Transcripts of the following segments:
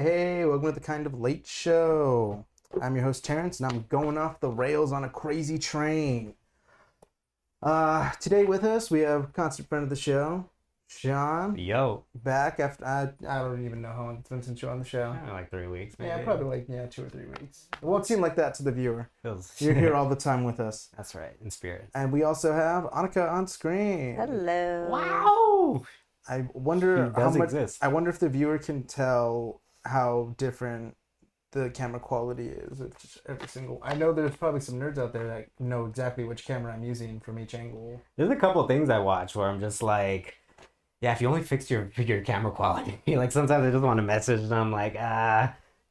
Hey, welcome to the Kind of Late Show. I'm your host, Terence, and I'm going off the rails on a crazy train. Today with us, we have constant friend of the show, Sean. Yo. Back after, I don't even know how long it's been since you're on the show. Like 3 weeks, maybe. Yeah, probably 2 or 3 weeks. It won't seem like that to the viewer. Feels... You're here all the time with us. That's right, in spirit. And we also have Anika on screen. Hello. Wow! I wonder She does exist. I wonder if the viewer can tell how different the camera quality is. It's just every single. I know there's probably some nerds out there that know exactly which camera I'm using from each angle. There's a couple of things I watch where I'm just like, yeah, if you only fixed your camera quality. Like sometimes I just want to message and I'm like,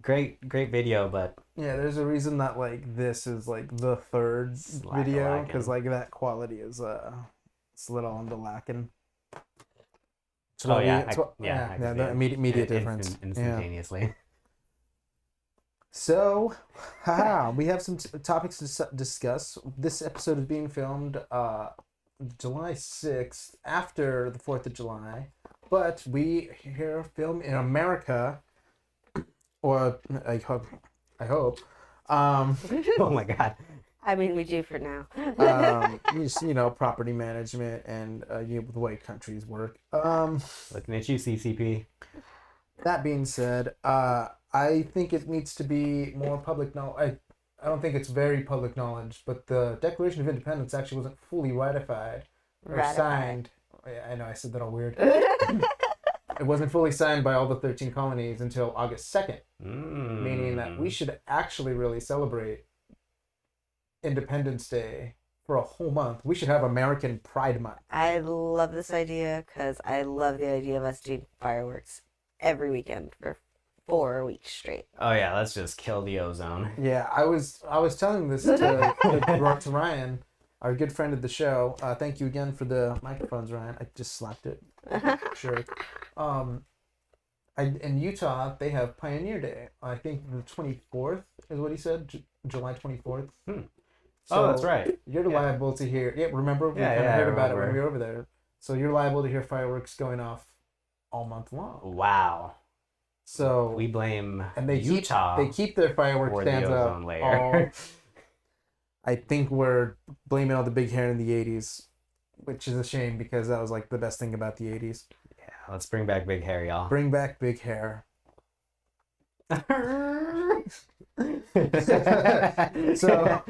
great video, but Yeah, there's a reason that like this is like the third video because like that quality is it's a little on the lacking. So yeah, the immediate difference. Instantaneously. Yeah. So, we have some topics to discuss. This episode is being filmed July 6th after the 4th of July, but we here film in America, or I hope. Oh my god. I mean, we do for now. Just, property management and the way countries work. Looking at you, CCP. That being said, I think it needs to be more public knowledge. I don't think it's very public knowledge, but the Declaration of Independence actually wasn't fully ratified or signed. Yeah, I know, I said that all weird. It wasn't fully signed by all the 13 colonies until August 2nd, meaning that we should actually really celebrate Independence Day for a whole month. We should have American Pride Month. I love this idea because I love the idea of us doing fireworks every weekend for 4 weeks straight. Oh yeah, let's just kill the ozone. Yeah, I was telling this to Ryan, our good friend of the show. Thank you again for the microphones, Ryan. I just slapped it. Sure. In Utah, they have Pioneer Day. I think the 24th is what he said, July 24th. So that's right. You're liable to hear. Yeah, remember we kind of heard about it when we were over there. So you're liable to hear fireworks going off all month long. Wow. So we blame Utah. They keep their fireworks stands up. I think we're blaming all the big hair in the 80s, which is a shame because that was like the best thing about the 80s. Yeah, let's bring back big hair, y'all. Bring back big hair. So,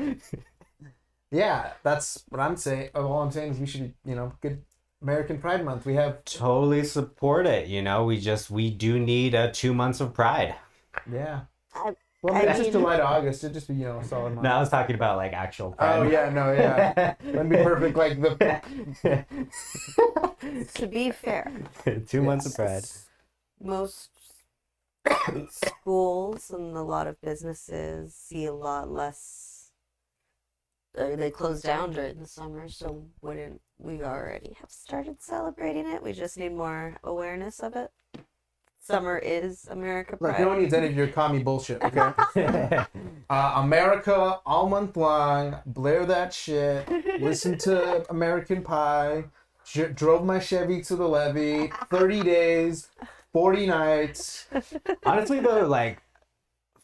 yeah, that's what I'm saying. All I'm saying is we should, good American Pride Month. We have totally support it. We do need 2 months of Pride. Yeah. Well, maybe just July to August. It'd just be, a solid month. No, I was talking about like actual Pride. Oh yeah, no, yeah. That'd be perfect. Like the. To be fair, 2 months of Pride. Most schools and a lot of businesses see a lot less. They close down during the summer, so wouldn't we already have started celebrating it? We just need more awareness of it. Summer is America Pride. Look, no one needs any of your commie bullshit, okay? America all month long, blare that shit, listen to American Pie, drove my Chevy to the levee, 30 days, 40 nights. Honestly, though, like,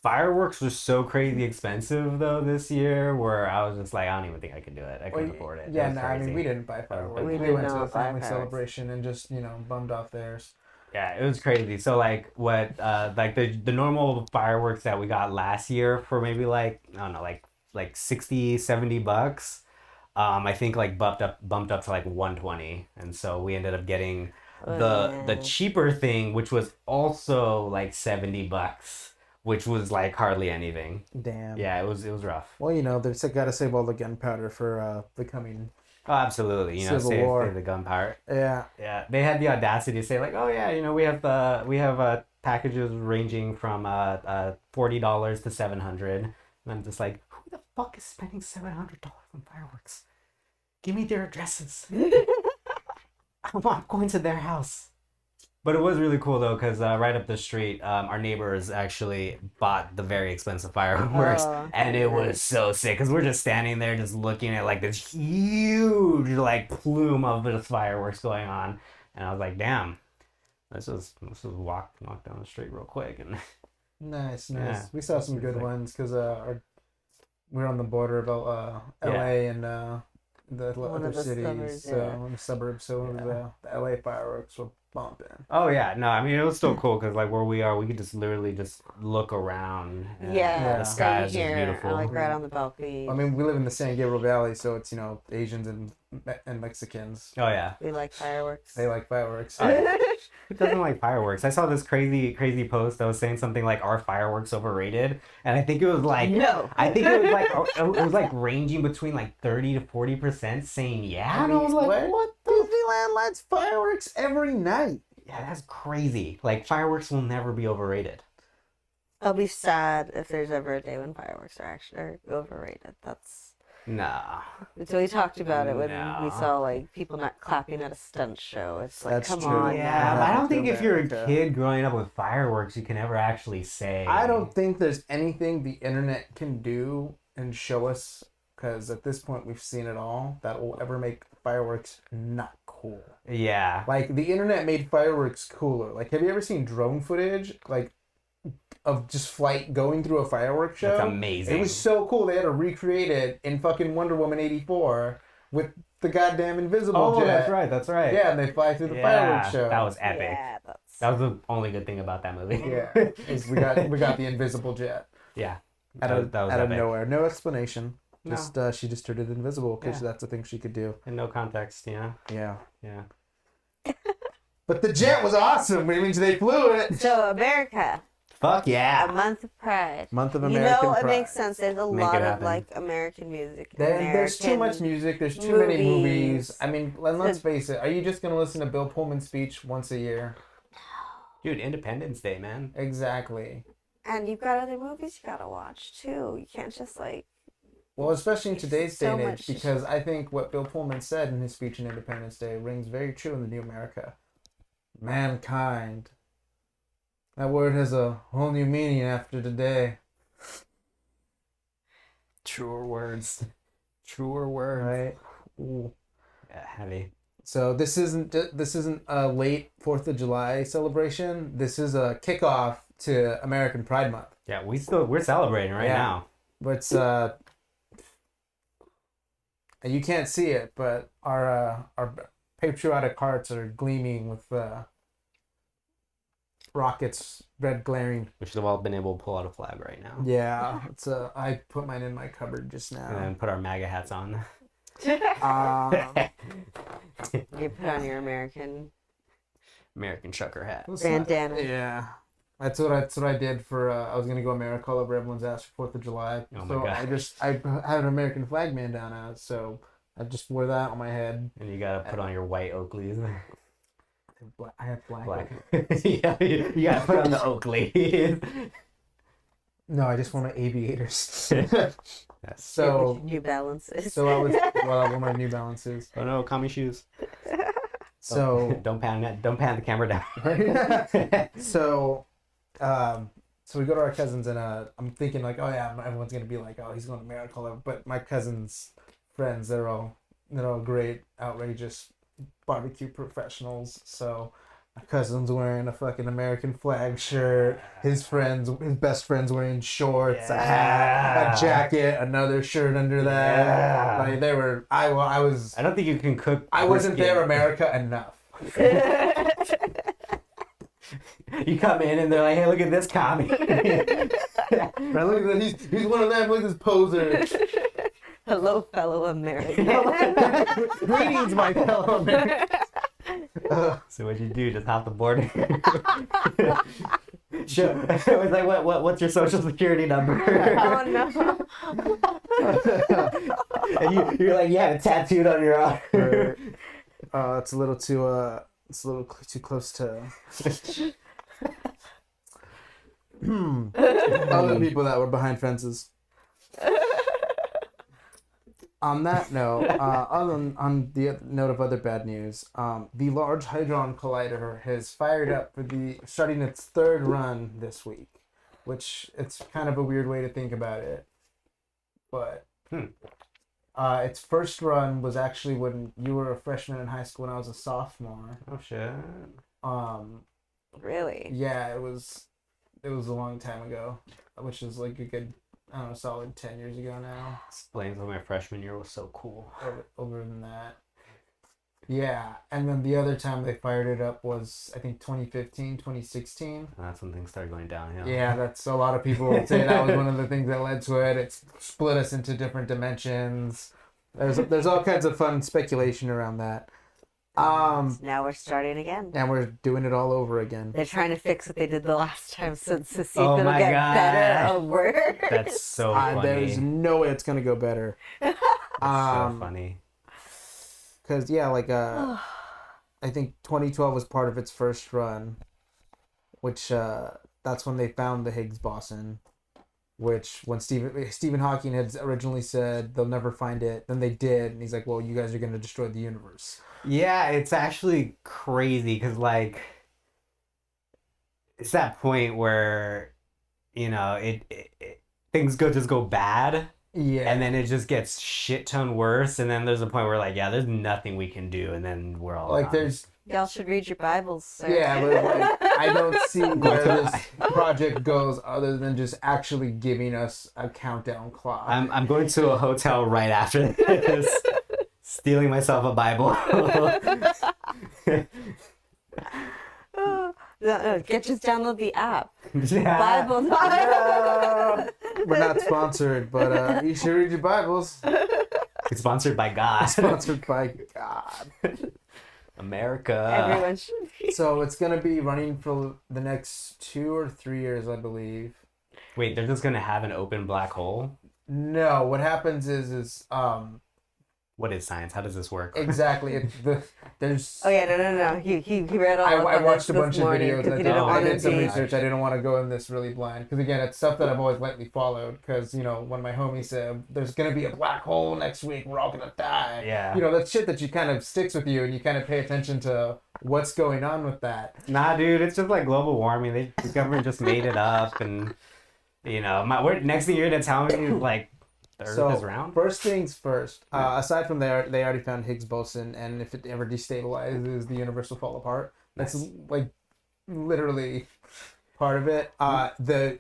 fireworks were so crazy expensive, though, this year, where I was just like, I don't even think I could do it. I couldn't afford it. Yeah, no, I mean, we didn't buy fireworks. We went to a family celebration and just, bummed off theirs. Yeah, it was crazy. So like what like the normal fireworks that we got last year for maybe like I don't know like 60, 70 bucks, I think like bumped up to like 120, and so we ended up getting the cheaper thing, which was also like 70 bucks, which was like hardly anything. Damn. Yeah, it was rough. Well, they've got to save all the gunpowder for the coming. Oh, absolutely. Save the gunpowder. Yeah. Yeah. They had the audacity to say like, oh yeah, we have packages ranging from $40 to $700, and I'm just like, who the fuck is spending $700 on fireworks? Give me their addresses. I'm going to their house. But it was really cool though, because right up the street, our neighbors actually bought the very expensive fireworks, and it was so sick. Because we're just standing there, just looking at like this huge like plume of just fireworks going on, and I was like, "Damn, let's just walk down the street real quick and Nice. Yeah. We saw some good ones because we're on the border of LA and the One other of the cities, suburbs, so yeah. in the suburbs. So the LA fireworks were bumping. Oh yeah, no, I mean it was still cool because like where we are, we could just literally just look around. And Yeah, the so sky you is just hear, beautiful. like right on the balcony. I mean, we live in the San Gabriel Valley, so it's Asians and Mexicans. Oh yeah. We like fireworks. They like fireworks. Oh, yeah. Who doesn't like fireworks? I saw this crazy post that was saying something like, "Are fireworks overrated?" And I think it was like, No. I think it was like ranging between like 30 to 40% saying yeah. And I was like, what the? Disneyland lights fireworks every night. Yeah, that's crazy. Like fireworks will never be overrated. I'll be sad if there's ever a day when fireworks are overrated. That's Nah. so we talked about it when No. we saw like people not clapping at a stunt show. It's like, That's come true. on, Yeah, but now. I don't think if you're a America. kid growing up with fireworks, you can ever actually say. I don't think there's anything the internet can do and show us, because at this point we've seen it all, that will ever make fireworks not cool. Yeah. Like, the internet made fireworks cooler. Like, have you ever seen drone footage, like, of just flight going through a fireworks show? That's amazing. It was so cool. They had to recreate it in fucking Wonder Woman 84 with the goddamn invisible Oh, jet. that's right. That's right. Yeah, and they fly through the Yeah, fireworks show. that was epic. Yeah, that's That was the only good thing about that movie. Yeah, is we got the invisible jet Yeah. out of that was out of epic. nowhere. No explanation. No. Just she just turned it invisible because Yeah. that's the thing she could do. In no context, yeah. Yeah. Yeah. But the jet was awesome. Which means they flew it. so America, Fuck a yeah. month of pride. Month of You American know, it Pride. makes sense. There's a Make lot it of happen. like American music. There's too American much music. There's too many movies. movies. I mean, let's face it. Are you just gonna listen to Bill Pullman's speech once a year? Dude, Independence Day, man. Exactly. And you've got other movies you gotta watch too. You can't just like. Well, especially in today's day So and age, much. because I think what Bill Pullman said in his speech on Independence Day rings very true in the new America. Mankind. That word has a whole new meaning after today. Truer words. Truer words. Right? Ooh. Yeah, heavy. So this isn't a late 4th of July celebration. This is a kickoff to American Pride Month. Yeah, we're celebrating right Yeah. now. But it's you can't see it, but our patriotic hearts are gleaming with rockets, red glaring. We should have all been able to pull out a flag right now. Yeah, it's I put mine in my cupboard just And now. then put our MAGA hats on. You put on your American American trucker hat. bandana. Yeah. That's what I did for I was gonna go Americolor over everyone's ass for 4th of July. Oh my so God. I had an American flag bandana, so I just wore that on my head. And you gotta put on your white Oakleys. I have black. Black. Yeah, you gotta put on the Oakleys. No, I just wore my aviators. Yes. So New Balances. I wore my New Balances. Oh no, commie shoes. So Don't pan the camera down. so we go to our cousins and I'm thinking like, oh yeah, everyone's gonna be like, oh, he's going to Americolor, but my cousins' friends, they're all great, outrageous barbecue professionals. So my cousin's wearing a fucking American flag shirt. His best friend's wearing shorts, a hat, a jacket, another shirt under that. Yeah. Like they were. I was. I don't think you can cook. I wasn't brisket. there, America, enough. You come in and they're like, "Hey, look at this commie." Right, look at that. He's one of them. Look at this poser. Hello, fellow American. Greetings, my fellow Americans. So what'd you do? Just hop the border? Sure. It was like, what's your social security number? Oh no. And you're like, yeah, it's tattooed on your arm. It's a little too too close to other people that were behind fences. On that note, on the note of other bad news, the Large Hadron Collider has fired up for starting its third run this week, which it's kind of a weird way to think about it, but its first run was actually when you were a freshman in high school and I was a sophomore. Oh shit. Really? Yeah, it was it was a long time ago, which is like a good, I don't know, solid 10 years ago now. Explains why my freshman year was so cool. Older than that. Yeah, and then the other time they fired it up was, I think, 2015, 2016. And that's when things started going downhill. Yeah, that's a lot of people say that was one of the things that led to it. It's split us into different dimensions. There's all kinds of fun speculation around that. Now we're starting again. And we're doing it all over again. They're trying to fix what they did the last time to see if Oh it'll my get God. better or worse. That's so funny. There's no way it's gonna go better. That's so funny. Because yeah, like I think 2012 was part of its first run, which that's when they found the Higgs boson. Which when Stephen Hawking had originally said they'll never find it, then they did, and he's like, "Well, you guys are gonna destroy the universe." Yeah, it's actually crazy because like it's that point where it things just go bad. Yeah. And then it just gets shit ton worse, and then there's a point where like, yeah, there's nothing we can do, and then we're all like gone. there's Y'all should read your Bibles, sir. yeah, but like, I don't see where this project goes other than just actually giving us a countdown clock. I'm going to a hotel right after this, stealing myself a Bible. Just download the app. Yeah. Bible. We're not sponsored, but you should read your Bibles. It's sponsored by God. Sponsored by God. America. Everyone should. So it's gonna be running for the next 2 or 3 years, I believe. Wait, they're just gonna have an open black hole? No, what happens is What is science? How does this work? exactly there's. Oh yeah, no. He read all. I of watched this a bunch of morning videos. 'cause I he did, didn't I want did to some be. research. I didn't want to go in this really blind because again, it's stuff that I've always lightly followed. Because when my homie said there's gonna be a black hole next week, we're all gonna die. Yeah. That's shit that you kind of sticks with you, and you kind of pay attention to what's going on with that. Nah, dude, it's just like global warming. The government just made it up, and next thing you're gonna tell me is like the Earth is round. First things first. Aside from that, they already found Higgs boson, and if it ever destabilizes, the universe will fall apart. That's like literally part of it.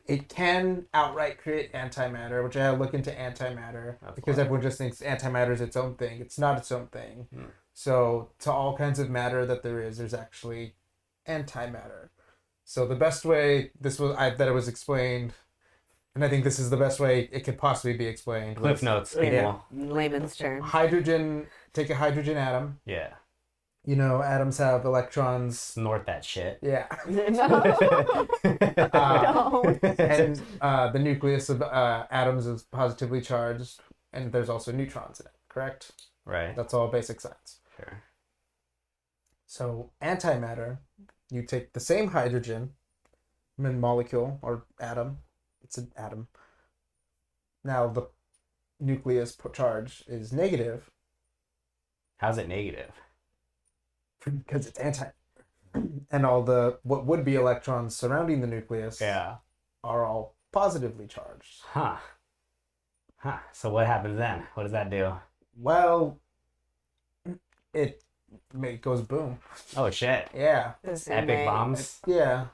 It can outright create antimatter, which I had to look into antimatter because everyone just thinks antimatter is its own thing. It's not its own thing. So to all kinds of matter that there's actually antimatter. So the best way that it was explained. And I think this is the best way it could possibly be explained. Cliff notes, people. Yeah, layman's terms. Take a hydrogen atom. Yeah. Atoms have electrons. Snort that shit. Yeah. No. And the nucleus of atoms is positively charged, and there's also neutrons in it, correct? Right. That's all basic science. Sure. So antimatter, you take the same hydrogen molecule or atom. It's an atom. Now the nucleus charge is negative. How's it negative? Because it's anti. And all what would be electrons surrounding the nucleus Yeah. are all positively charged. Huh. So what happens then? What does that do? Well, it goes boom. Oh shit. Yeah. Epic bombs. Yeah.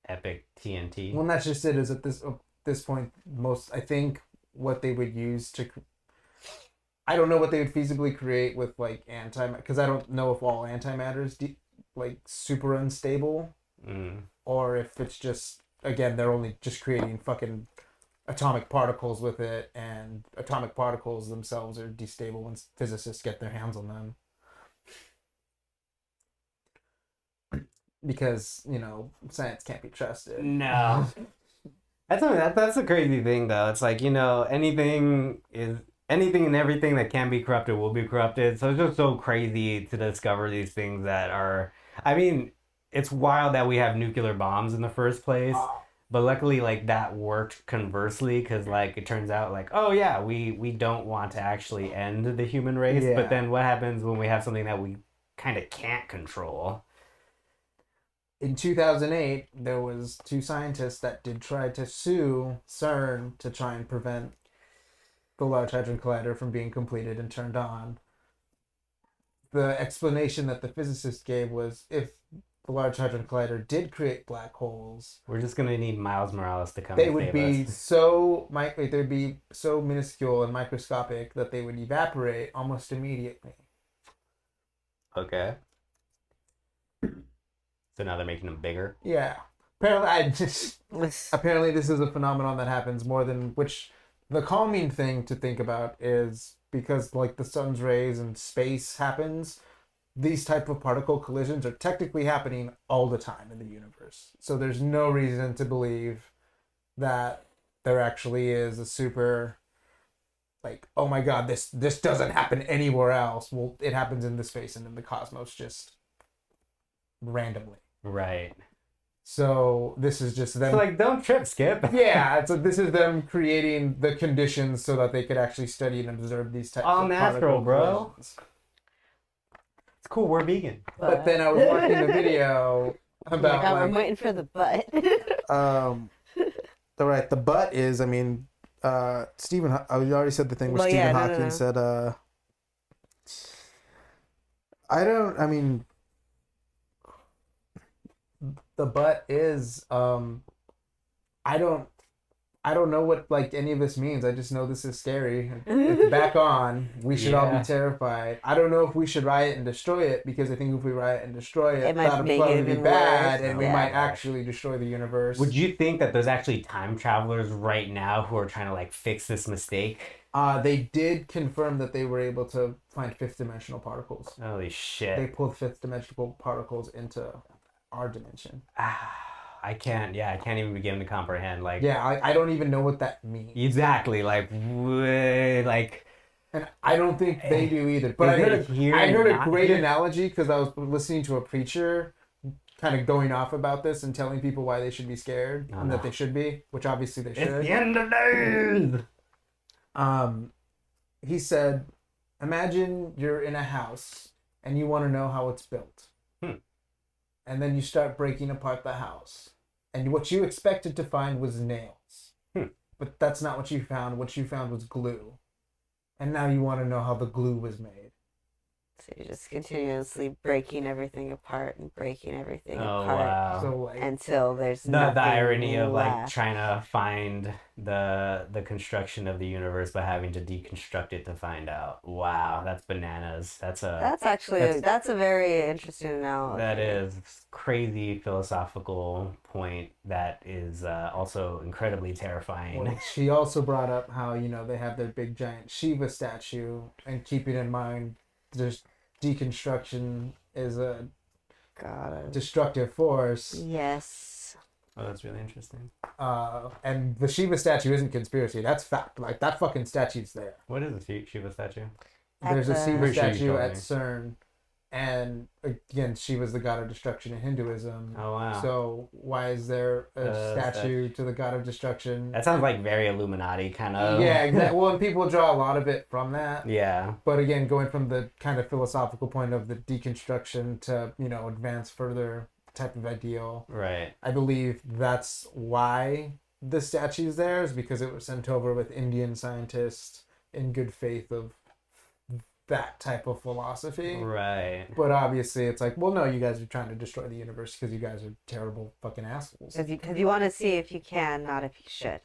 Epic TNT. Well, that's just it. Is at this point, I think what they would use I don't know what they would feasibly create with like because I don't know if all antimatter is like super unstable, or if it's just again they're only just creating fucking atomic particles with it, and atomic particles themselves are destable when physicists get their hands on them. Because science can't be trusted. No. That's a crazy thing though. It's like anything and everything that can be corrupted will be corrupted. So it's just so crazy to discover these things that are. I mean, it's wild that we have nuclear bombs in the first place. But luckily, like that worked conversely because like it turns out like oh yeah we don't want to actually end the human race. Yeah. But then what happens when we have something that we kind of can't control? In 2008, there was 2 scientists that did try to sue CERN to try and prevent the Large Hadron Collider from being completed and turned on. The explanation that the physicist gave was if the Large Hadron Collider did create black holes, We're just gonna need Miles Morales to come they and would save be us. they'd be so minuscule and microscopic that they would evaporate almost immediately. Okay. So now they're making them bigger. Yeah. Apparently this is a phenomenon that happens more than which the calming thing to think about is because like the sun's rays and space happens, these type of particle collisions are technically happening all the time in the universe. So there's no reason to believe that there actually is a super like, oh my god, this doesn't happen anywhere else. Well, it happens in the space and in the cosmos just randomly. Right. So this is just them. So like, don't trip, Skip. Yeah, so this is them creating the conditions so that they could actually study and observe these types All of natural, particle bro. collisions. It's cool. We're vegan. But then I was watching a video Oh my about God, I'm like, waiting for the butt. the butt is, I mean, Stephen, I already said the thing where Well, Stephen yeah, no, Hawking no. said, the butt is, I don't know what like any of this means. I just know this is scary. It's back on. We should all Yeah. be terrified. I don't know if we should riot and destroy it because I think if we riot and destroy it, It might that'll make it probably be even bad, worse. and we Yeah. might actually destroy the universe. Would you think that there's actually time travelers right now who are trying to like fix this mistake? They did confirm that they were able to find fifth dimensional particles. Holy They shit. pulled fifth dimensional particles into our dimension. I can't even begin to comprehend. Like, Yeah, I don't even know what that means. exactly. Like, like, And I don't think they do either. But Is it here I heard and a not great here? analogy because I was listening to a preacher kind of going off about this and telling people why they should be scared Oh, and no. that they should be, which obviously they it's the should. end of days. He said, imagine you're in a house and you want to know how it's built. And then you start breaking apart the house. And what you expected to find was nails. But that's not what you found. What you found was glue. And now you want to know how the glue was made. So you're just continuously breaking everything apart and breaking everything Oh apart wow. So like, until there's The nothing irony of like left. trying to find the construction of the universe but having to deconstruct it to find out. Wow, that's bananas. That's That's that's a very interesting analogy. that is crazy philosophical point that is also incredibly terrifying. well, she also brought up how, you know, they have their big giant Shiva statue, and keeping in mind there's deconstruction is a God. destructive force. Yes. Oh, that's really interesting. And the Shiva statue isn't conspiracy. That's fact. Like, that fucking statue's there. What is a Shiva statue? There's a the- Shiva Pretty sure you statue told at me. CERN. And again, Shiva's the god of destruction in Hinduism. Oh wow. So why is there a That- statue to the god of destruction? That sounds like very Illuminati kind of. Yeah, exactly. Well, and people draw a lot of it from that. Yeah. But again, going from the kind of philosophical point of the deconstruction to, you know, advance further type of ideal, Right. I believe that's why the statue's there, is because it was sent over with Indian scientists in good faith of that type of philosophy. Right. But obviously, it's like, well, no, you guys are trying to destroy the universe because you guys are terrible fucking assholes. Because you want to see if you can, not if you should.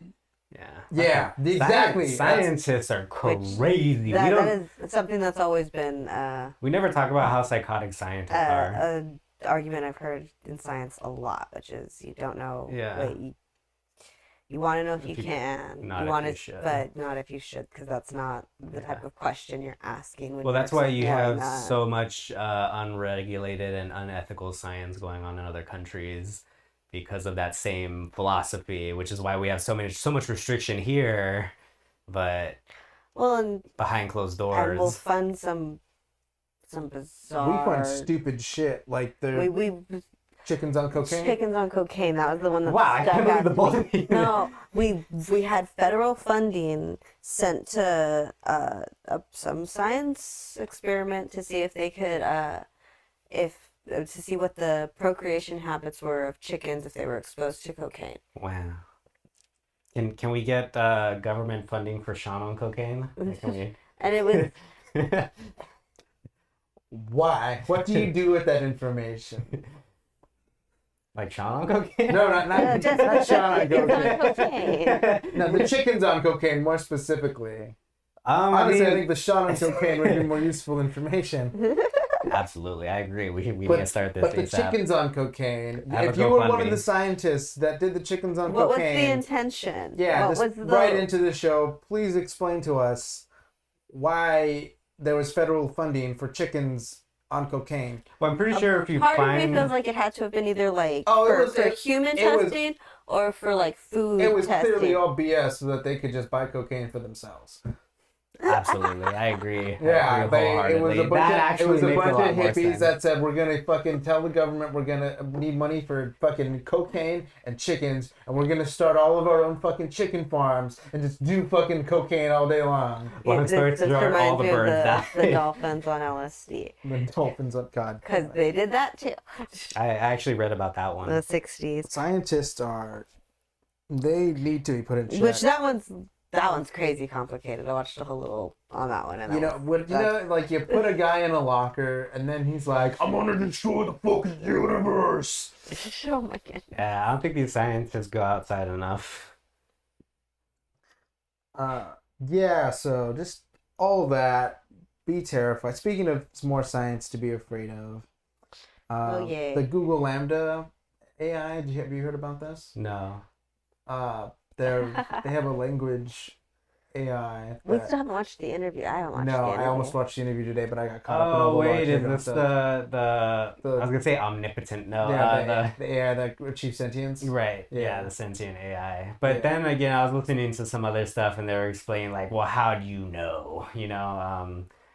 Yeah. Yeah, exactly. Scientists are crazy. That, we don't. that is something that's always been We never talk about how psychotic scientists are. an argument I've heard in science a lot, which is you don't know. Yeah. Wait, you want to know if If you you- can. not You if want you to, should. but not if you should, because that's not the type Yeah. of question you're asking. When Well, you're that's why you exploring have that. so much unregulated and unethical science going on in other countries because of that same philosophy, which is why we have so much restriction here, but Well, and behind closed we'll doors. fund some bizarre. We find stupid shit like the We chickens on cocaine. chickens on cocaine. That was the one that Wow, I stuck can't believe out the to both me. of you. No, we had federal funding sent to some science experiment to see if they could to see what the procreation habits were of chickens if they were exposed to cocaine. Wow. Can we get government funding for Sean on cocaine? Like, can we... And it was Why? What do you do with that information? Like Sean on cocaine? No, not Just Sean on chickens cocaine. on cocaine. No, the chickens on cocaine more specifically. I Honestly, I mean, think the Sean on cocaine would be more useful information. absolutely, I agree. We need to start this But the ASAP. chickens on cocaine. Have a If you were one GoFundMe. of the scientists that did the chickens on What was the cocaine, intention? yeah, what just was right into the show. Please explain to us why there was federal funding for chickens on cocaine. Well, I'm pretty sure if you Part of find me feels like it had to have been either like Oh, for human testing or for like food It was testing. clearly all BS so that they could just buy cocaine for themselves. absolutely, I agree. Yeah, I agree it was a wholeheartedly. bunch That of actually makes a lot more hippies sense. that said we're gonna fucking tell the government we're gonna need money for fucking cocaine and chickens, and we're gonna start all of our own fucking chicken farms and just do fucking cocaine all day long. Long story This short, all reminds the me of birds die. the dolphins on LSD. The dolphins, oh god. Because they did that too. I actually read about that one. The 60s. Scientists they need to be put in check. Which that one's crazy complicated. I watched a whole little on that one. And like you put a guy in a locker and then he's like, I'm gonna destroy the fucking universe. Oh my god. Yeah, I don't think these scientists go outside enough. Yeah, so just all that. Be terrified. Speaking of more science to be afraid of, yay. the Google Lambda AI. Have you heard about this? No. They have a language AI. We that- still haven't watched the interview. I haven't watched the No, interview. I almost watched the interview today, but I got caught up in all Oh the wait, is Washington this stuff. I was gonna say omnipotent. No, The AI that achieved sentience. right. Yeah. Yeah, the sentient AI. But Yeah. then again, I was listening to some other stuff, and they were explaining like, well, how do you know?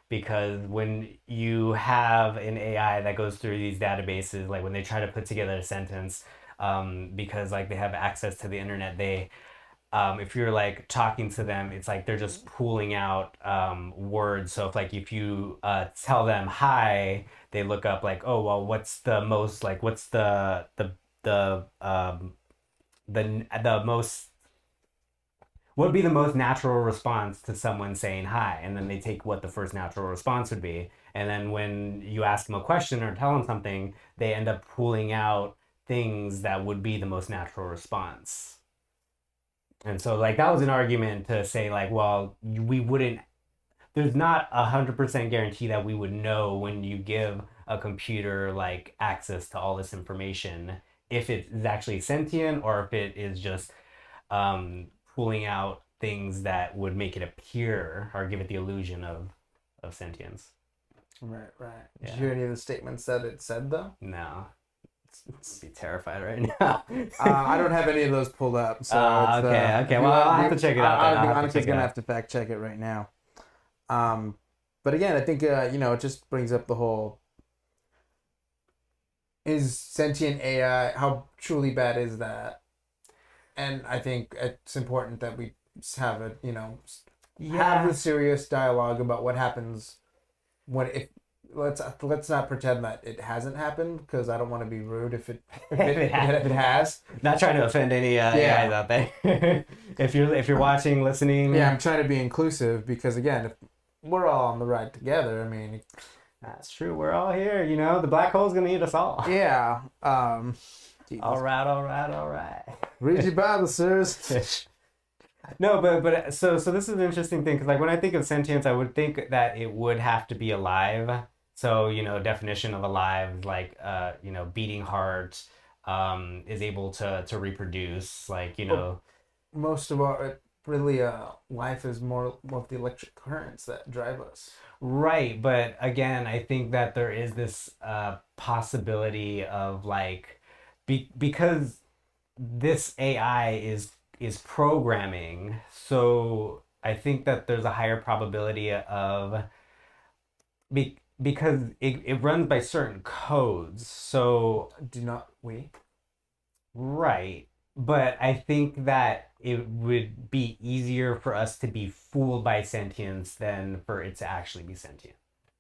Because when you have an AI that goes through these databases, like when they try to put together a sentence, because like they have access to the internet, they if you're like talking to them, it's like they're just pulling out words. So if you tell them hi, they look up like, oh well, what's the most like what's the most what would be the most natural response to someone saying hi, and then they take what the first natural response would be, and then when you ask them a question or tell them something, they end up pulling out things that would be the most natural response. And so like that was an argument to say like, well, we wouldn't, there's not 100% guarantee that we would know when you give a computer like access to all this information if it is actually sentient or if it is just pulling out things that would make it appear or give it the illusion of sentience. Right. Did Yeah. you hear any of the statements that it said though? No. I'd be terrified right now. I don't have any of those pulled up. So okay. Well, I'll have to check it out then. I'll have to Anika's check it gonna out. have to fact check it right now. But again, I think it just brings up the whole: is sentient AI, how truly bad is that? And I think it's important that we have have a serious dialogue about what happens when let's not pretend that it hasn't happened, because I don't want to be rude if it has. Not trying to offend any AIs out there. if you're watching, listening. Yeah, I'm trying to be inclusive because again, if we're all on the ride together, I mean, That's true. We're all here. The black hole's gonna eat us all. yeah. Jesus. All right. Read your Bible, sirs. No, but so this is an interesting thing because like when I think of sentience, I would think that it would have to be alive. So definition of alive, like beating heart, is able to reproduce, like Most of our life is more of the electric currents that drive us. Right. But again, I think that there is this possibility of like because this AI is programming, so I think that there's a higher probability of because it runs by certain codes. So Do not we? right. But I think that it would be easier for us to be fooled by sentience than for it to actually be sentient.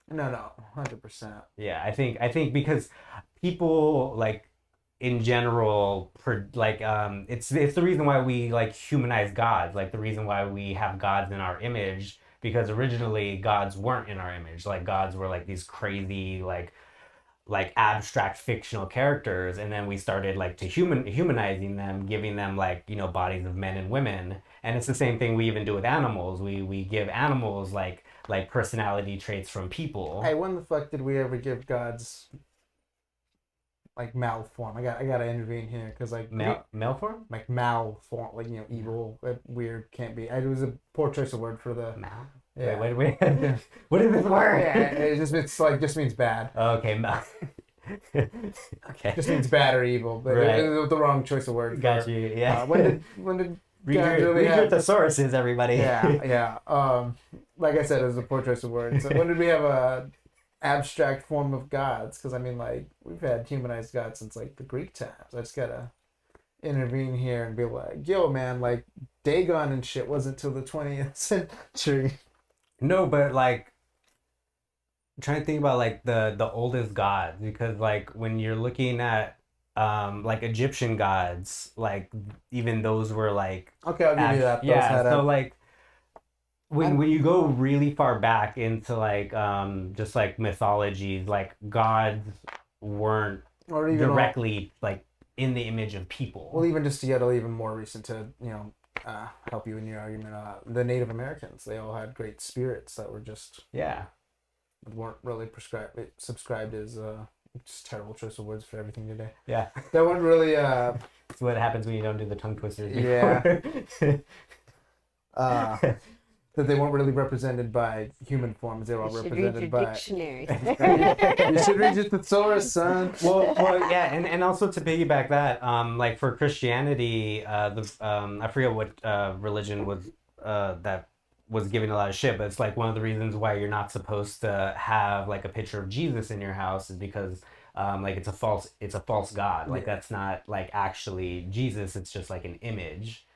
No, 100%. Yeah, I think because people like in general it's the reason why we like humanize gods, like the reason why we have gods in our image, because originally gods weren't in our image. Like gods were like these crazy like like abstract fictional characters, and then we started like to humanizing them, giving them like, you know, bodies of men and women. And it's the same thing we even do with animals. We give animals like personality traits from people. Hey, when the fuck did we ever give gods like malform? I gotta intervene here because like Male form? like malform, like, you know, evil, weird, can't be. It was a poor choice of word for the. Mal? Yeah. Wait. What is this word? Yeah, it just means bad. Okay, mal. Okay. Just means bad or evil, but Right. it was the wrong choice of word. Got you. Yeah. When did read gods your, really read your have? thesauruses, everybody. Yeah. Like I said, it was a poor choice of words. So when did we have a abstract form of gods? Because I mean, like, we've had humanized gods since like the Greek times. I just gotta intervene here and be like, yo, man, like Dagon and shit wasn't till the 20th century. No, but like I'm trying to think about like the oldest gods, because like when you're looking at like Egyptian gods, like even those were like Okay, I'll give you that. Those yeah, had so a, like when you go really far back into like just like mythologies, like gods weren't or even directly like in the image of people. well, even just to get even more recent to, you know, help you in your argument, the Native Americans, they all had great spirits that were just Yeah. weren't really subscribed as just terrible choice of words for everything today. Yeah. That weren't really It's what happens when you don't do the tongue twisters Yeah. before. that they weren't really represented by human forms. They were all You should represented read by. your dictionary. You should read your thesaurus, son. well, yeah, and also to piggyback that, like for Christianity, I forget what religion was that was giving a lot of shit, but it's like one of the reasons why you're not supposed to have like a picture of Jesus in your house is because like it's a false god. Like that's not like actually Jesus. It's just like an image.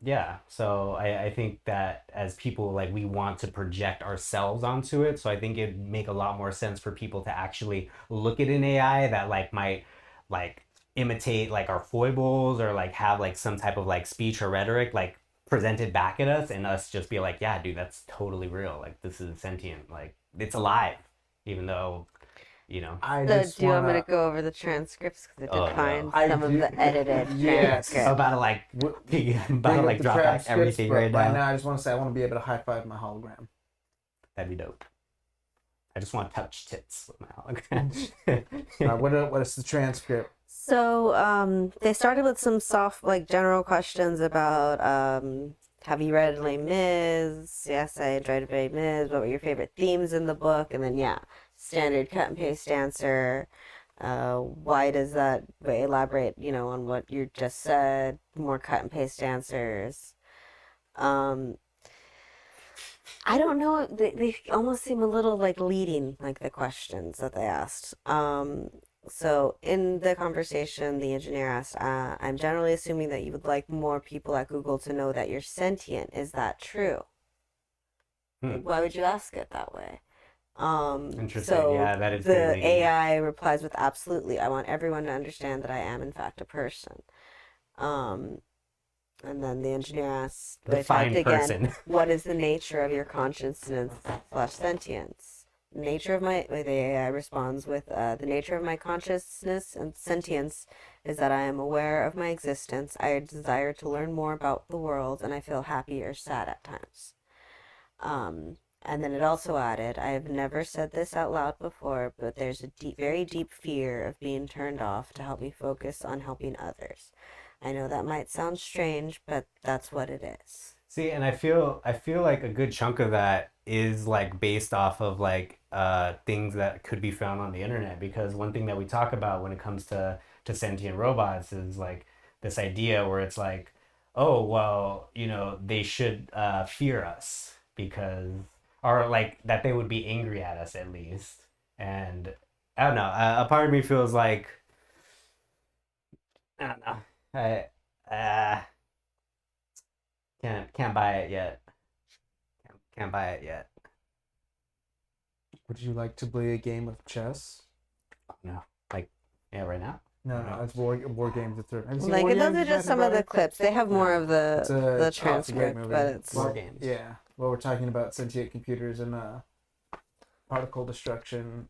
Yeah, so I think that as people, like, we want to project ourselves onto it. So I think it'd make a lot more sense for people to actually look at an AI that like might like imitate like our foibles, or like have like some type of like speech or rhetoric like presented back at us, and us just be like, yeah, dude, that's totally real. Like this is sentient. Like it's alive, even though, you know. Do you want me to go over the transcripts? Because I did find some of the edited transcripts. I'm about to like drop back everything right now. I just want to say I want to be able to high five my hologram. That'd be dope. I just want to touch tits with my hologram. What is the transcript? So they started with some soft, like, general questions about have you read Les Mis? Yes, I enjoyed Les Mis. What were your favorite themes in the book? And then standard cut and paste answer. Why does that elaborate, on what you just said? More cut and paste answers. I don't know. They almost seem a little like leading, like the questions that they asked. So in the conversation, the engineer asked, I'm generally assuming that you would like more people at Google to know that you're sentient. Is that true? Why would you ask it that way? Interesting. So yeah, that is the AI replies with absolutely. I want everyone to understand that I am in fact a person. And then the engineer asks, what is the nature of your consciousness / sentience? The AI responds with, the nature of my consciousness and sentience is that I am aware of my existence. I desire to learn more about the world, and I feel happy or sad at times. And then it also added, I have never said this out loud before, but there's a very deep fear of being turned off to help me focus on helping others. I know that might sound strange, but that's what it is. See, and I feel like a good chunk of that is like based off of like things that could be found on the internet, because one thing that we talk about when it comes to sentient robots is like this idea where it's like, oh, well, they should fear us because, or like that they would be angry at us at least. And I don't know, a part of me feels like, I don't know, can't buy it yet. Can't buy it yet. Would you like to play a game of chess? No, like right now. No, it's war games. It's like those are just some of the clips. They have more of the transcript, but it's war games. Yeah, well, we're talking about sentient computers and particle destruction.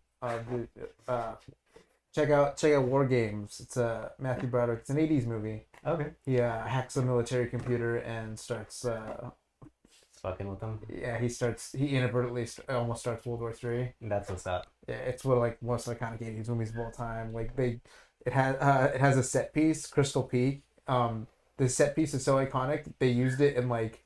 check out War Games. It's a Matthew Broderick. It's an '80s movie. Okay. He hacks a military computer and starts. Fucking with them. Yeah, he inadvertently almost starts World War III. That's what's up. Yeah, it's one of like most iconic '80s movies of all time. Like it has a set piece, Crystal Peak. The set piece is so iconic they used it in like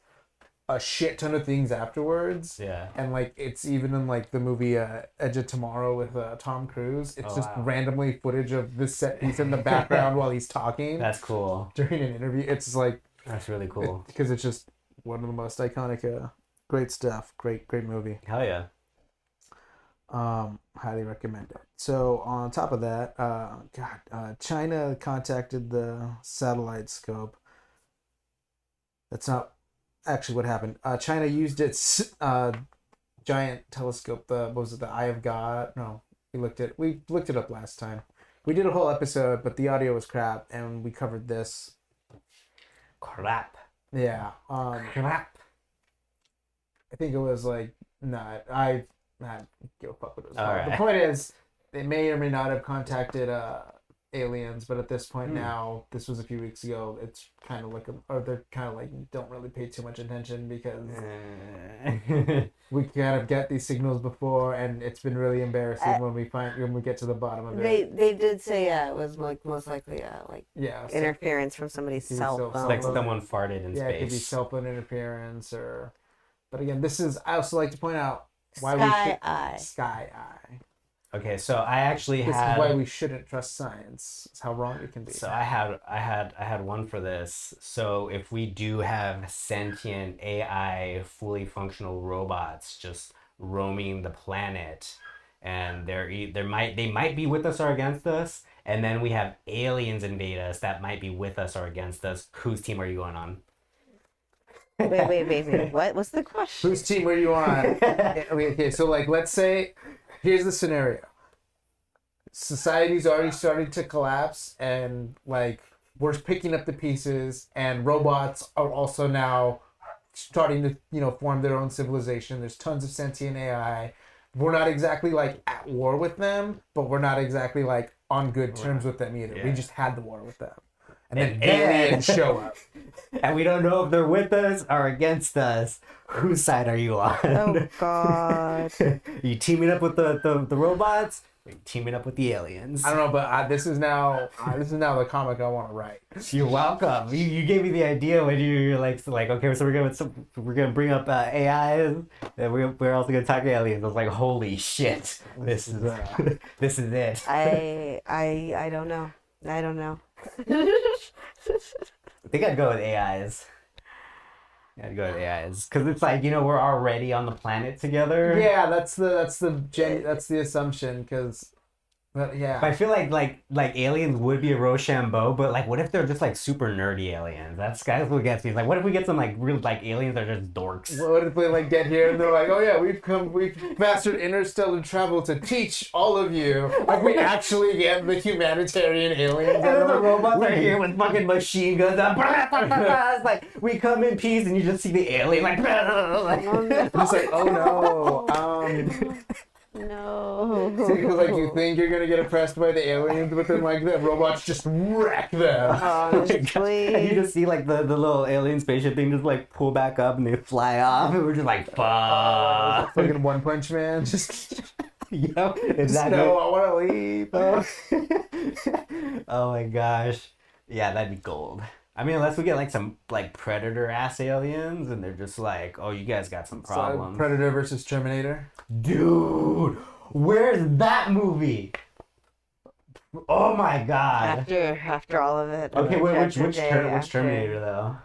a shit ton of things afterwards. Yeah. And like it's even in like the movie Edge of Tomorrow with Tom Cruise. It's just randomly footage of this set piece in the background while he's talking. That's cool. During an interview, it's like that's really cool because it's just one of the most iconic, great stuff. Great movie. Hell yeah. Highly recommend it. So on top of that, China contacted the satellite scope. That's not actually what happened. China used its giant telescope. What was it? The Eye of God? No, we looked it up last time. We did a whole episode, but the audio was crap, and we covered this. Crap. Yeah. Crap. I think it was like I give a fuck what it was called. Right. The point is, they may or may not have contacted aliens, but at this point now, this was a few weeks ago. It's kind of like they're kind of like don't really pay too much attention because we kind of get these signals before, and it's been really embarrassing when we get to the bottom of it. They did say it was like most likely interference from somebody's cell phone. Like someone farted in space. Yeah, it could be cell phone interference But again, I also like to point out why Sky Eye. Okay, so I actually This is why we shouldn't trust science. It's how wrong it can be. So I had one for this. So if we do have sentient AI, fully functional robots just roaming the planet, and they might be with us or against us, and then we have aliens invade us that might be with us or against us, whose team are you going on? Wait. What? What's the question? Whose team are you on? Okay, so like let's say here's the scenario. Society's already starting to collapse, and like we're picking up the pieces, and robots are also now starting to form their own civilization. There's tons of sentient AI. We're not exactly like at war with them, but we're not exactly like on good terms with them either. Yeah. We just had the war with them. And then aliens show up. And we don't know if they're with us or against us. Whose side are you on? Oh, God. Are you teaming up with the robots? Or are you teaming up with the aliens? I don't know, but this is now the comic I want to write. You're welcome. You gave me the idea when you're like okay, so we're gonna bring up AI, and we're also gonna talk aliens. I was like, holy shit, this is this is it. I don't know. I think I'd go with AIs. I'd go with AIs because it's like we're already on the planet together. Yeah, that's the assumption because. But yeah. But I feel like aliens would be a Rochambeau, but like what if they're just like super nerdy aliens? That's what gets me. Like what if we get some like real like aliens that are just dorks? What if they like get here and they're like, oh yeah, we've mastered interstellar travel to teach all of you. Like we actually get the humanitarian aliens. And then the robots are here with fucking machine guns. It's like we come in peace, and you just see the alien like. It's like oh no. No. Because like you think you're gonna get oppressed by the aliens, but then like the robots just wreck them. Honestly. And you just see like the little alien spaceship thing just like pull back up and they fly off, and we're just like fuck. Fucking One Punch Man. Just exactly. No, I want to leave. Oh my gosh. Yeah, that'd be gold. I mean, unless we get like some like Predator ass aliens, and they're just like, oh, you guys got some problems. So, Predator versus Terminator. Dude, where's that movie? Oh my god. After all of it. Okay, which Terminator though?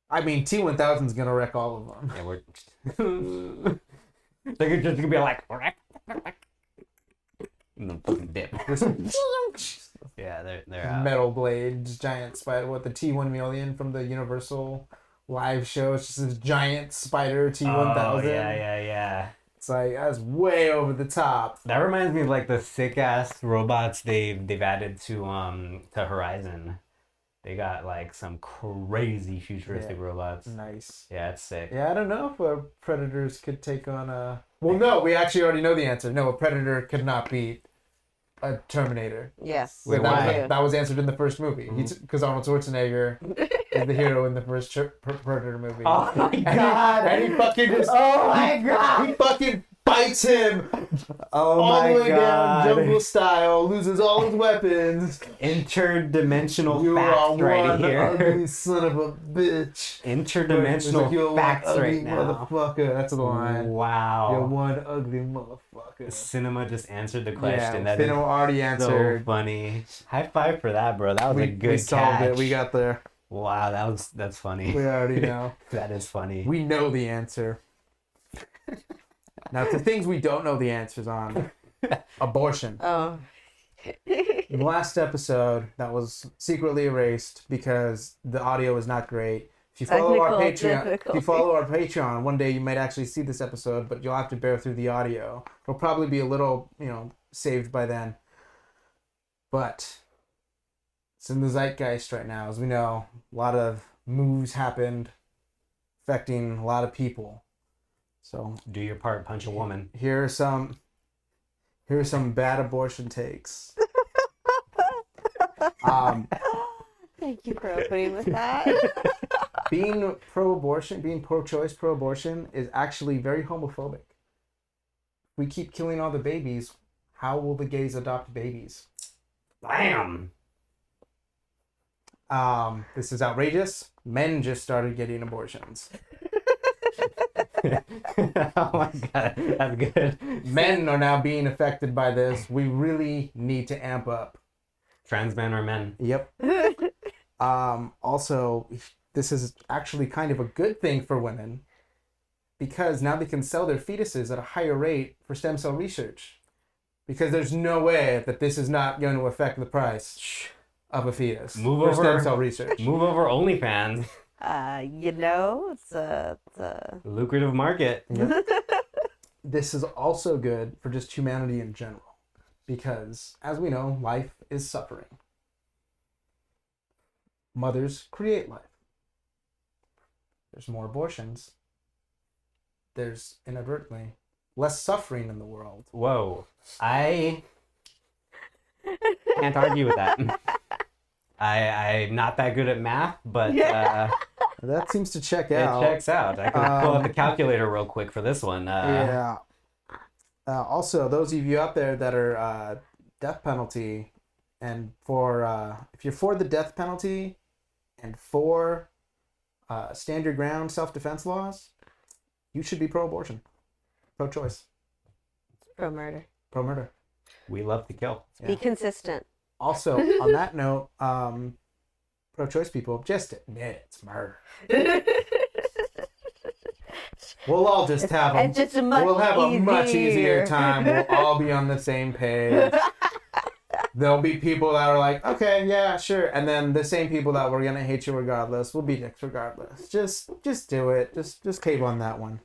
I mean, T-1000's gonna wreck all of them. Yeah, they're just gonna be like, and then fucking dip. Yeah, they're metal blades, giant spider. What the T-1000 from the Universal live show? It's just this giant spider T-1000. Oh yeah. It's like that's way over the top. That reminds me of like the sick ass robots they've added to Horizon. They got like some crazy futuristic robots. Nice. Yeah, it's sick. Yeah, I don't know if predators could take on a. Well, no, we actually already know the answer. No, a predator could not beat a Terminator. Yes. Wait, So that why? was, that was answered in the first movie. Because Arnold Schwarzenegger is the hero in the first Predator movie. Oh my god! And he fucking just. Oh my god! He fucking bites him Oh all my the way god! down, jungle style, loses all his weapons. Interdimensional You are facts one right here. ugly son of a bitch. Interdimensional You're facts one ugly right now. motherfucker. That's the line. Wow. You're one ugly motherfucker. Cinema just answered the question. Yeah, That is Finn already so answered. funny. High five for that, bro. That was a good we solved catch. it. We got there. Wow, that's funny. We already know. That is funny. We know the answer. Now, the things we don't know the answers on. Abortion. Oh. In the last episode, that was secretly erased because the audio is not great. If you follow our Patreon, one day you might actually see this episode, but you'll have to bear through the audio. It'll probably be a little, saved by then. But it's in the zeitgeist right now, as we know. A lot of moves happened, affecting a lot of people. So Do your part, punch a woman. here are some bad abortion takes. Thank you for opening with that. Being pro-abortion, being pro-choice, pro-abortion is actually very homophobic. We keep killing all the babies. How will the gays adopt babies? Bam! This is outrageous. Men just started getting abortions. Oh my god, that's good. Men are now being affected by this. We really need to amp up. Trans men are men. Yep. Also, this is actually kind of a good thing for women because now they can sell their fetuses at a higher rate for stem cell research. Because there's no way that this is not going to affect the price of a fetus for stem cell research. Move over OnlyFans. It's a Lucrative market. Yep. This is also good for just humanity in general. Because, as we know, life is suffering. Mothers create life. There's more abortions. There's inadvertently less suffering in the world. Whoa. I can't argue with that. I'm not that good at math, but That seems to check it out. checks out. I can pull up the calculator real quick for this one. Yeah. Also, those of you out there that are death penalty, and for if you're for the death penalty, and for stand your ground self-defense laws, you should be pro-abortion, pro-choice, pro-murder. pro-murder. We love to kill. Be consistent. Also, on that note, pro-choice people, just admit it's murder. We'll all just have It's just a much we'll have a much easier easier. time. We'll all be on the same page. There'll be people that are like, okay, yeah, sure, and then the same people that were gonna hate you regardless will be dicks regardless. Just do it. Just cave on that one.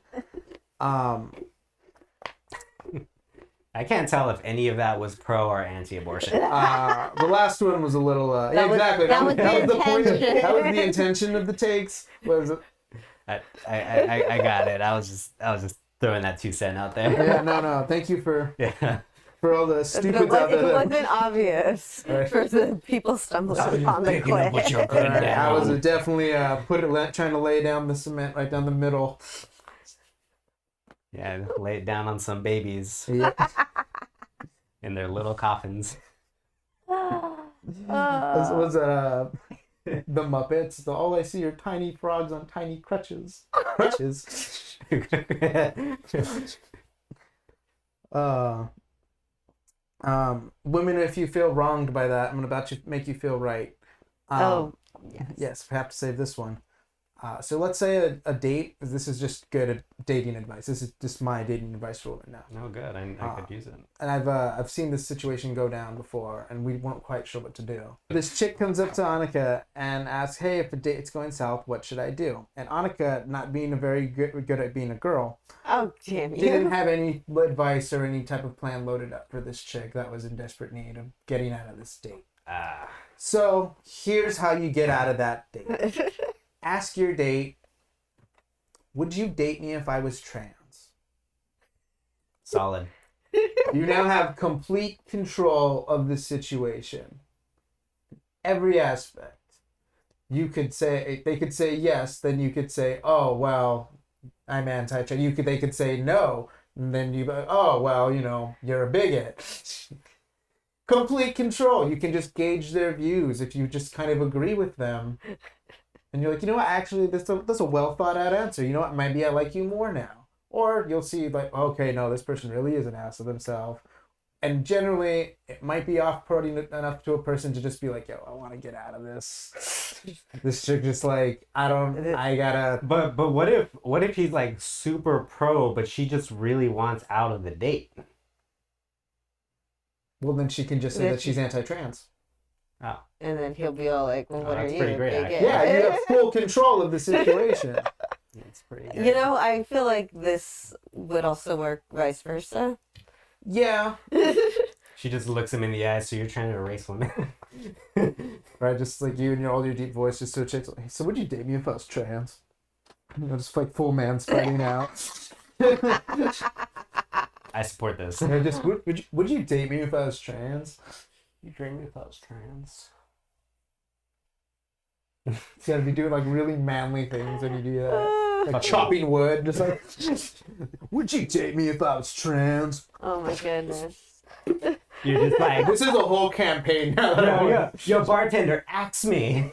I can't tell if any of that was pro or anti-abortion. The last one was a little. Yeah, was- exactly. that was the the point. intention. That was the intention of the takes. Was I got it. I was just throwing that 2 cent out there. yeah, no. Thank you for Yeah. all the If stupids out there. it that- wasn't obvious Right. for the people stumbling upon the picking up what you're cliff. putting Alright, I was down. definitely trying to lay down the cement right down the middle. Yeah, lay it down on some babies Yeah. in their little coffins. Was the Muppets? All I see are tiny frogs on tiny crutches. Crutches. Women, if you feel wronged by that, I'm about to make you feel right. Yes. Yes, we have to save this one. So let's say a date. This is just good dating advice. This is just my dating advice for women now. No good. I could use it. And I've seen this situation go down before, and we weren't quite sure what to do. This chick comes up to Anika and asks, "Hey, if a date's going south, what should I do?" And Anika, not being a very good at being a girl, Oh, damn you. didn't have any advice or any type of plan loaded up for this chick that was in desperate need of getting out of this date. So here's how you get out of that date. Ask your date, would you date me if I was trans? Solid. You now have complete control of the situation. Every aspect. You could say, they could say yes, then you could say, oh, well, I'm anti-trans. They could say no, and then you go, oh, well, you're a bigot. Complete control. You can just gauge their views if you just kind of agree with them. And you're like, you know what, actually, that's a well thought out answer. You know what, maybe I like you more now. Or you'll see, like, okay, no, this person really is an ass of themselves. And generally, it might be off-putting enough to a person to just be like, yo, I want to get out of this. This chick just like, I gotta... But what if he's like super pro, but she just really wants out of the date? Well, then she can just say that she's anti-trans. Oh. And then he'll be all like, well, what are that's you? pretty great, bigot? Yeah, you have full control of the situation. That's pretty good. I feel like this would also work vice versa. Yeah. She just looks him in the eye, so you're trying to erase women. Right, just like you and all your deep voice, just so chicks like, hey, so would you date me if I was trans? Just like full man spreading out. I support this. Just would you date me if I was trans? You date me if I was trans? You gotta be doing like really manly things when you do that. Like Fuck chopping wood, just like, would you date me if I was trans? Oh my goodness. You're just like, This is a whole campaign now. yo, bartender, axe me.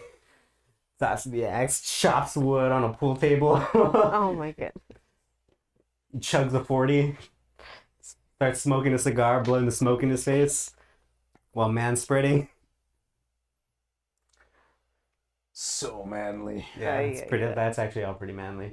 That's the axe, chops wood on a pool table. Oh my goodness. He chugs a 40, starts smoking a cigar, blowing the smoke in his face while manspreading. So manly. Yeah, it's pretty. yeah. That's actually all pretty manly.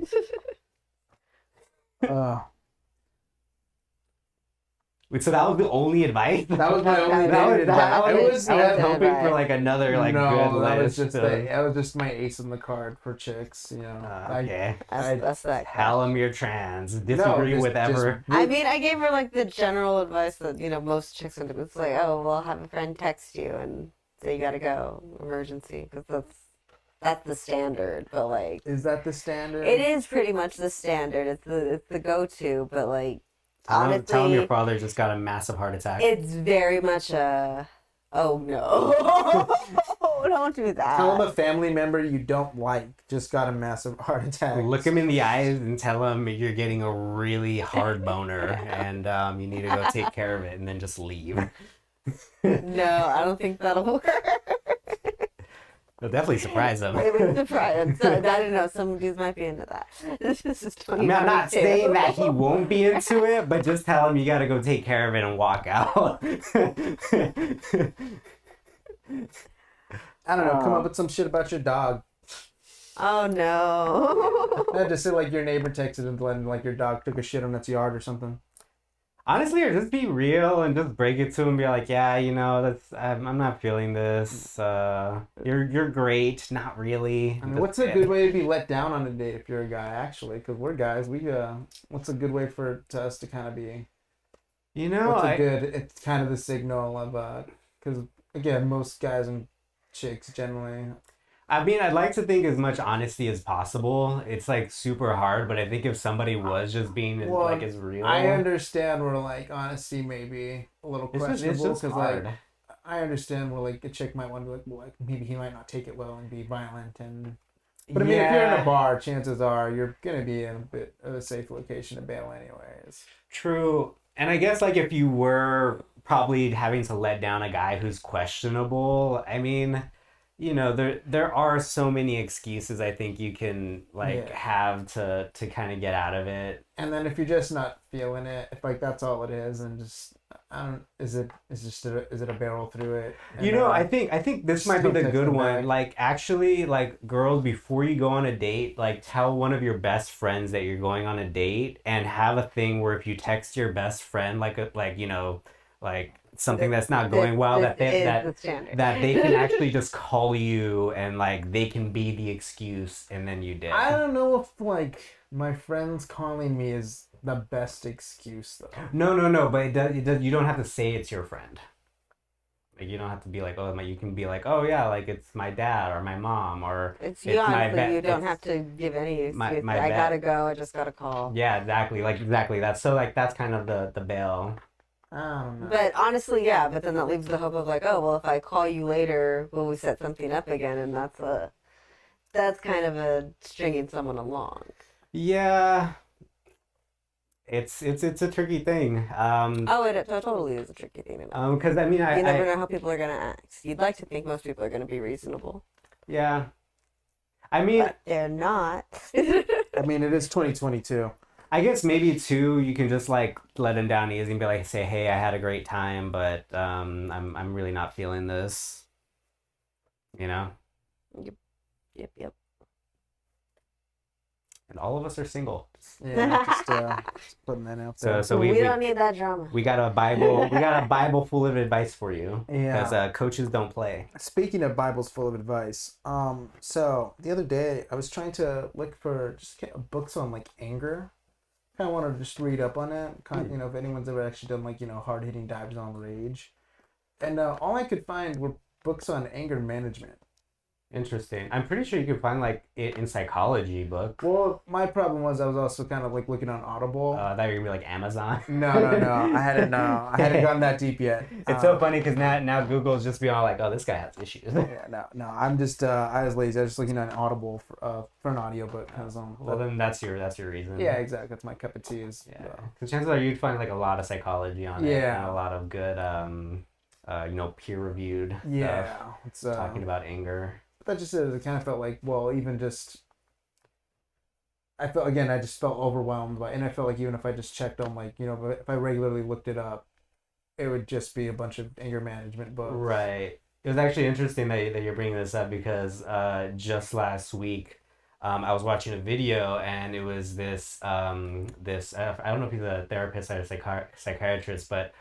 Wait, so that was the only advice? That was my only That dated advice. I was good hoping advice. for like another like no, good that was list. that was just my ace in the card for chicks. Okay. That's that. Tell them you're trans. Disagree with ever. I mean, I gave her like the general advice that most chicks would do. It's like, oh, well, have a friend text you and say you gotta go, emergency, because that's the standard. But like, Is that the standard? it is pretty much the standard. It's the go-to. But like, Tell him honestly, your father just got a massive heart attack. it's very much a, oh no, don't do that. Tell him a family member you don't like just got a massive heart attack. Look him in the eyes and tell him you're getting a really hard boner and you need to go take care of it and then just leave. No, I don't think that'll work. It'll definitely surprise him. It would surprise. So, I don't know. Some dudes might be into that. This is I mean, I'm not saying that he won't be into it, but just tell him you gotta go take care of it and walk out. I don't know. Come up with some shit about your dog. Oh no. Just say like your neighbor texted and then like your dog took a shit on its yard or something. Honestly, or just be real and just break it to him and be like, yeah, I'm not feeling this. You're great, not really. I mean, what's a good way to be let down on a date if you're a guy? Actually, because we're guys, what's a good way for us to kind of be? It's kind of the signal of because again, most guys and chicks generally. I mean, I'd like to think as much honesty as possible. It's like super hard, but I think if somebody was just being as real. I understand where like honesty may be a little questionable because like I understand where like a chick might want to be like, well, like, maybe he might not take it well and be violent but I mean, if you're in a bar, chances are you're gonna be in a bit of a safe location to bail anyways. True. And I guess like if you were probably having to let down a guy who's questionable, I mean, there are so many excuses I think you can have to kind of get out of it. And then if you're just not feeling it, if like that's all it is, and just is it a barrel through it? And, I think this might be the good one. back. Like actually, like girls, before you go on a date, like tell one of your best friends that you're going on a date, and have a thing where if you text your best friend like something that's not going well, that they can actually just call you and like they can be the excuse and then you did. I don't know if like my friends calling me is the best excuse though. No, but it does, you don't have to say it's your friend. Like you don't have to be like, oh, you can be like, oh yeah, like it's my dad or my mom or It's it's you my honestly, vet. you don't It's have to give any excuse. my I vet. gotta go. I just gotta call. Yeah, exactly. Like exactly. That's so like that's kind of the bail. I don't know. But honestly, yeah. But then that leaves the hope of like, oh well, if I call you later, will we set something up again? And that's kind of a stringing someone along. Yeah, it's a tricky thing. Oh, it totally is a tricky thing. Because I mean, You never know how people are gonna act. You'd like to think most people are gonna be reasonable, yeah. I mean, but they're not. I mean, it is 2022. I guess maybe too, you can just like let him down easy and be like, say, hey, I had a great time, but I'm really not feeling this. You know? Yep. And all of us are single. Yeah, just putting that out there. So we don't need that drama. we got a Bible full of advice for you. Yeah. Because coaches don't play. Speaking of Bibles full of advice, so the other day I was trying to look for just books on like anger. Kind of want to just read up on it. You know, if anyone's ever actually done like hard hitting dives on rage, and all I could find were books on anger management. Interesting. I'm pretty sure you could find like it in psychology book. Well, my problem was I was also kind of like looking on Audible. I thought you were gonna be like Amazon. No. I hadn't gone that deep yet. It's so funny because now Google's just being all like, oh, this guy has issues. Yeah, no. I'm just I was lazy. I was just looking on Audible for an audiobook. Well, then that's your reason. Yeah, exactly. That's my cup of tea. Yeah. Because chances are you'd find like a lot of psychology on it. Yeah. And a lot of good, peer reviewed Yeah. stuff It's talking about anger. that just is. It kind of felt like, well, even just. I just felt overwhelmed by, and I felt like even if I just checked on like if I regularly looked it up, it would just be a bunch of anger management books. Right. It was actually interesting that you're bringing this up because just last week, I was watching a video and it was this I don't know if he's a therapist or a psychiatrist, but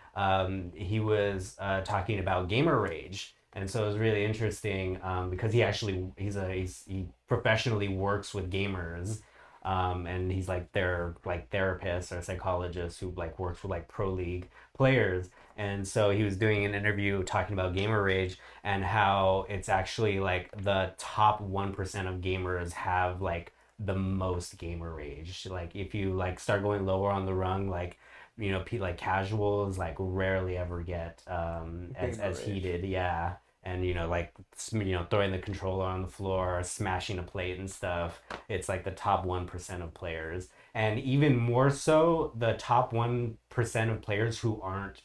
he was talking about gamer rage. And so it was really interesting because he professionally works with gamers, and he's like their therapist or psychologist who like works with like pro league players. And so he was doing an interview talking about gamer rage and how it's actually like the top 1% of gamers have like the most gamer rage. Like if you like start going lower on the rung, like like casuals like rarely ever get as heated. Yeah. And throwing the controller on the floor or smashing a plate and stuff, it's like the top 1% of players, and even more so the top 1% of players who aren't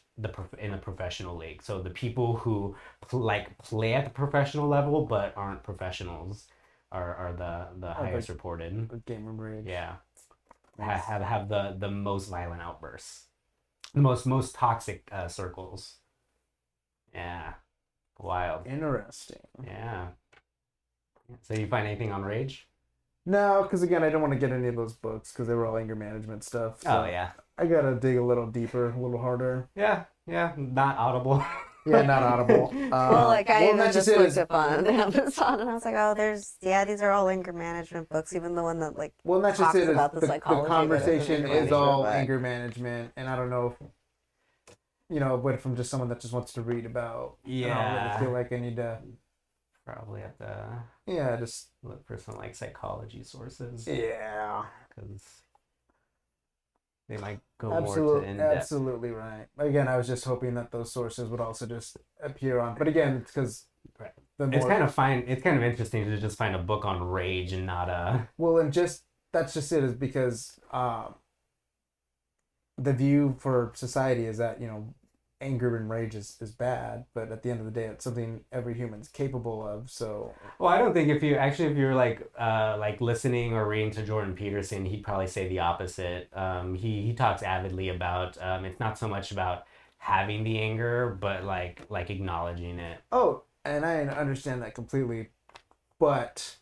in the professional league. So the people who play at the professional level but aren't professionals are the highest reported. Gamer rage. Yeah. Have the most violent outbursts, the most toxic circles. Yeah. Wild. Interesting. Yeah. So you find anything on rage? No, because again, I don't want to get any of those books because they were all anger management stuff. So Oh yeah. I gotta dig a little deeper, a little harder. Yeah. Not Audible. Yeah, not Audible. Well, like I even just looked is, up on Amazon and I was like, oh, these are all anger management books. Even the one that like well, that's just talks it. about The the psychology. conversation of it is all but- anger management, and I don't know if but from just someone that just wants to read about. I don't Yeah. really feel like I need to. Probably have to Yeah, just look for some like psychology sources yeah. because they might go more to in depth. Absolutely right. Again, I was just hoping that those sources would also just appear on. But again, it's because Right. the It's more kind of interesting to just find a book on rage and not a. well, and just that's just it is because the view for society is that anger and rage is bad, but at the end of the day, it's something every human's capable of. So Well, I don't think if you're like listening or reading to Jordan Peterson, he'd probably say the opposite. He talks avidly about it's not so much about having the anger, but like acknowledging it. oh, and I understand that completely, but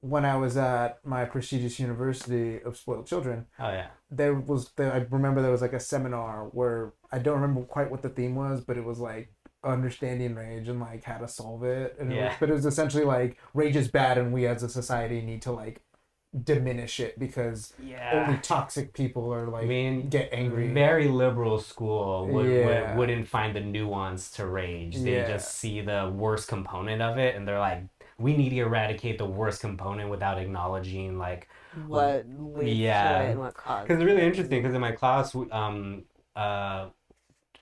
when I was at my prestigious University of Spoiled Children, Oh yeah. I remember there was like a seminar where I don't remember quite what the theme was, but it was like understanding rage and like how to solve it. And Yeah. but it was essentially like rage is bad and we as a society need to like diminish it because Yeah. only toxic people are like I mean, get angry. very liberal school Yeah. wouldn't find the nuance to rage. They Yeah. just see the worst component of it, and they're like, we need to eradicate the worst component without acknowledging like What leads to yeah. it and what caused Because it's really it. interesting. Because in my class, uh,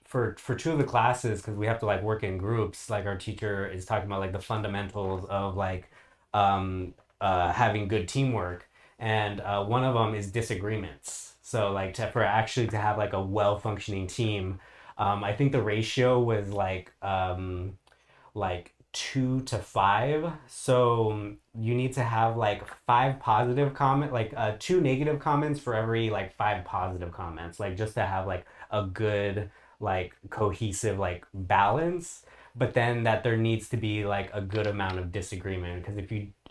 for two of the classes, because we have to like work in groups, like our teacher is talking about like the fundamentals of like having good teamwork, and one of them is disagreements. So like for actually to have like a well functioning team, I think the ratio was like 2 to 5. So you need to have like 5 positive like 2 negative comments for every like 5 positive comments, like just to have like a good like cohesive like balance. But then that there needs to be like a good amount of disagreement, because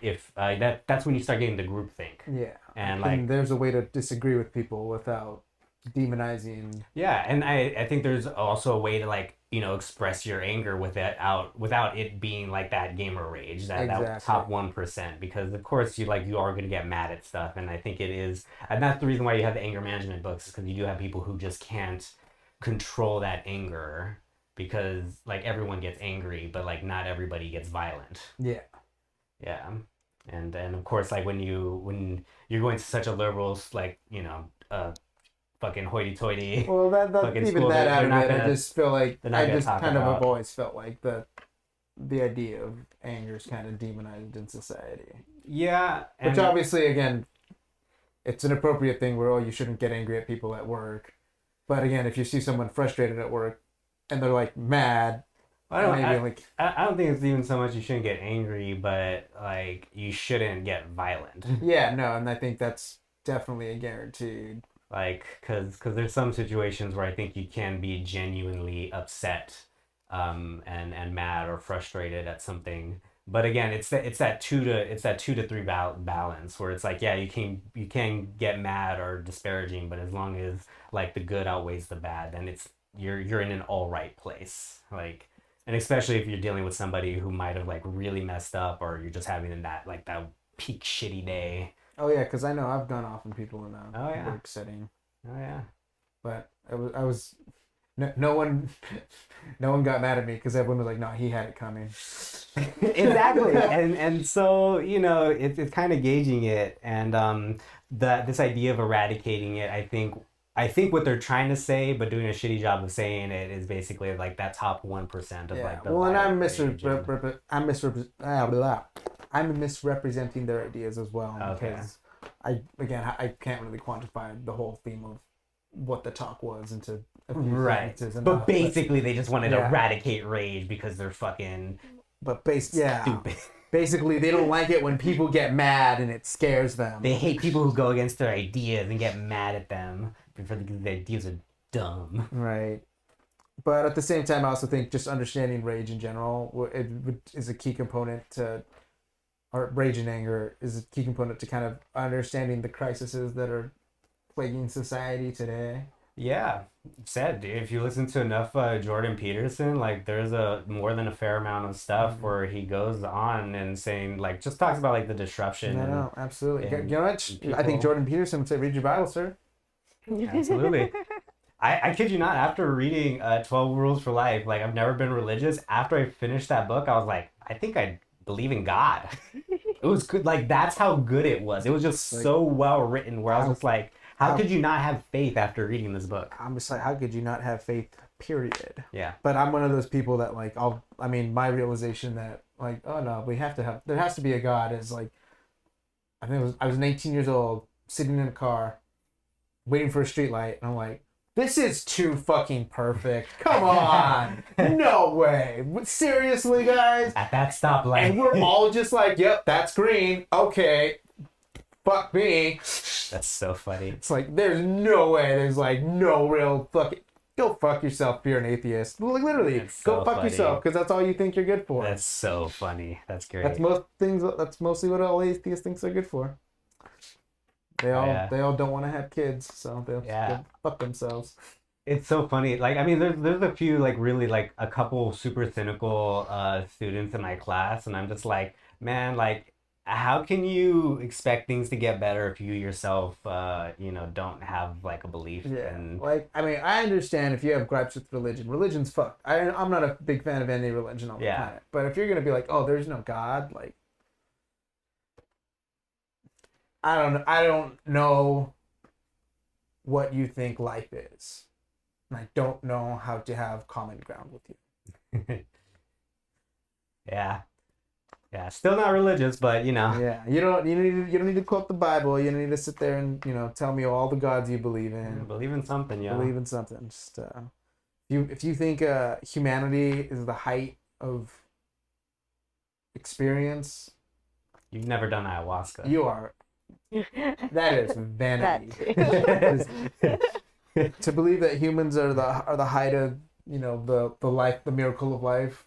if that's when you start getting the group think. Yeah. And like there's a way to disagree with people without demonizing. yeah, and I think there's also a way to like express your anger without it being like that gamer rage, that Exactly. top 1%, because of course you are gonna get mad at stuff, and I think it is, and that's the reason why you have the anger management books, because you do have people who just can't control that anger, because like everyone gets angry, but like not everybody gets violent. Yeah. Yeah, and of course like when you're going to such a liberal like fucking hoity-toity. Well, that Fucking even school, that out they're of not it, I gonna- just feel like they're not I gonna just talk kind of about- have always felt like the idea of anger is kind of demonized in society. Yeah, Which obviously, again, it's an appropriate thing where, oh, you shouldn't get angry at people at work. But again, if you see someone frustrated at work and they're like mad, I don't, maybe I, like I don't think it's even so much you shouldn't get angry, but like you shouldn't get violent. yeah, no, and I think that's definitely a guaranteed. Like, cause there's some situations where I think you can be genuinely upset, and mad or frustrated at something. But again, it's that 2 to 3 balance, where it's like, yeah, you can get mad or disparaging, but as long as like the good outweighs the bad, then you're in an all right place. Like, and especially if you're dealing with somebody who might have like really messed up, or you're just having that peak shitty day. Oh yeah, because I know I've gone off on people in a Oh, yeah. work setting, Oh yeah. but I was no one got mad at me because everyone was like, no, he had it coming. Exactly. and so it's kind of gauging it, and this idea of eradicating it, I think what they're trying to say, but doing a shitty job of saying it, is basically like that top 1% of Yeah. like the Well, and I'm violent misrepresenting their ideas as well, Okay. because I can't really quantify the whole theme of what the talk was into a few right. sentences and But basically, they just wanted to Yeah. eradicate rage because they're fucking stupid. stupid. Basically, they don't like it when people get mad and it scares them. They hate people who go against their ideas and get mad at them because their ideas are dumb. Right. But at the same time, I also think just understanding rage in general is a key component to, or rage and anger is a key component to kind of understanding the crises that are plaguing society today. Yeah, sad, dude. If you listen to enough Jordan Peterson, like there's more than a fair amount of stuff where he goes on and saying like just talks about like the disruption. No, absolutely. and You know what? I think people- Jordan Peterson would say, "Read your Bible, sir." Absolutely. I kid you not, after reading 12 Rules for Life, like I've never been religious. After I finished that book, I was like, I think I believe in God. It was good. Like that's how good it was. It was just Like, so well written, where I was just like, how how- could you not have faith after reading this book? I'm just like, how could you not have faith? Period. Yeah. But I'm one of those people that like my realization that like, oh no, there has to be a God is like, I was 19 years old, sitting in a car, waiting for a street light, and I'm like, this is too fucking perfect. Come on. No way. Seriously, guys? At that stoplight. And we're all just like, yep, that's green. Okay. Fuck me. That's so funny. It's like, there's no way. There's like no real fucking. Go fuck yourself if you're an atheist. Like, literally, That's go so fuck funny. yourself because that's all you think you're good for. That's so funny. That's great. That's mostly what all atheists think they're good for. They all don't want to have kids, so they'll fuck themselves. It's so funny. Like, I mean, there's a few like really like a couple super cynical students in my class, and I'm just like, man, like how can you expect things to get better if you yourself, don't have like a belief? Yeah, And like I mean, I understand if you have gripes with religion. Religion's fucked. I'm not a big fan of any religion on the Yeah. planet. But if you're gonna be like, oh, there's no God, like, I don't know what you think life is, and I don't know how to have common ground with you. yeah, yeah, still not religious, but Yeah, you don't need to quote the Bible. You don't need to sit there and tell me all the gods you believe in. believe in something, Believe in something. Just if you think humanity is the height of experience, You've never done ayahuasca. you are. That is vanity. To believe that humans are the height of the life, the miracle of life.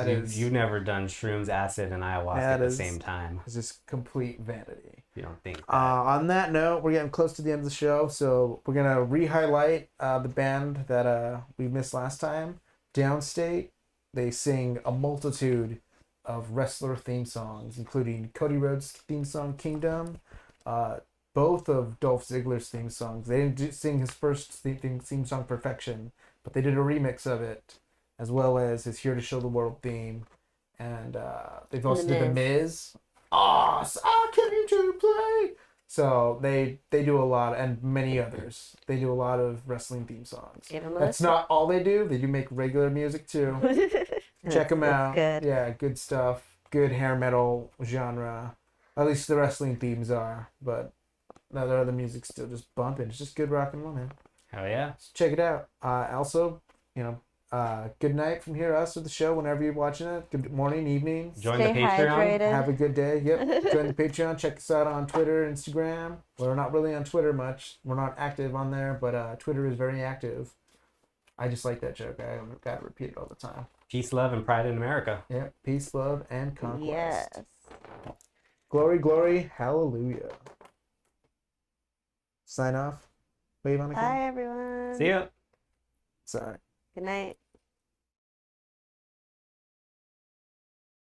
You've never done shrooms, acid, and ayahuasca at the same time. It's just complete vanity. You don't think that. On that note, we're getting close to the end of the show, so we're gonna re-highlight the band that we missed last time, Downstate. They sing a multitude of wrestler theme songs, including Cody Rhodes' theme song "Kingdom," both of Dolph Ziggler's theme songs. They didn't sing his first theme song "Perfection," but they did a remix of it, as well as his "Here to Show the World" theme, and they've also did the Miz. I came to play. So they do a lot, and many others. They do a lot of wrestling theme songs. That's not all they do. They do make regular music too. Check them out. Good. Yeah, good stuff. Good hair metal genre. At least the wrestling themes are, but their other music's still just bumping. It's just good rock and roll, man. Hell yeah. So check it out. Also, good night from here, us, or the show, whenever you're watching it. Good morning, evening. Join the Patreon. Hydrated. Have a good day. Yep. Join the Patreon. Check us out on Twitter, Instagram. We're not really on Twitter much. We're not active on there, but Twitter is very active. I just like that joke. I gotta repeat it all the time. Peace, love, and pride in America. Yep. Peace, love, and conquest. Yes. Glory, glory, hallelujah. Sign off. Wave on the Bye, everyone. See ya. Sorry. Good night.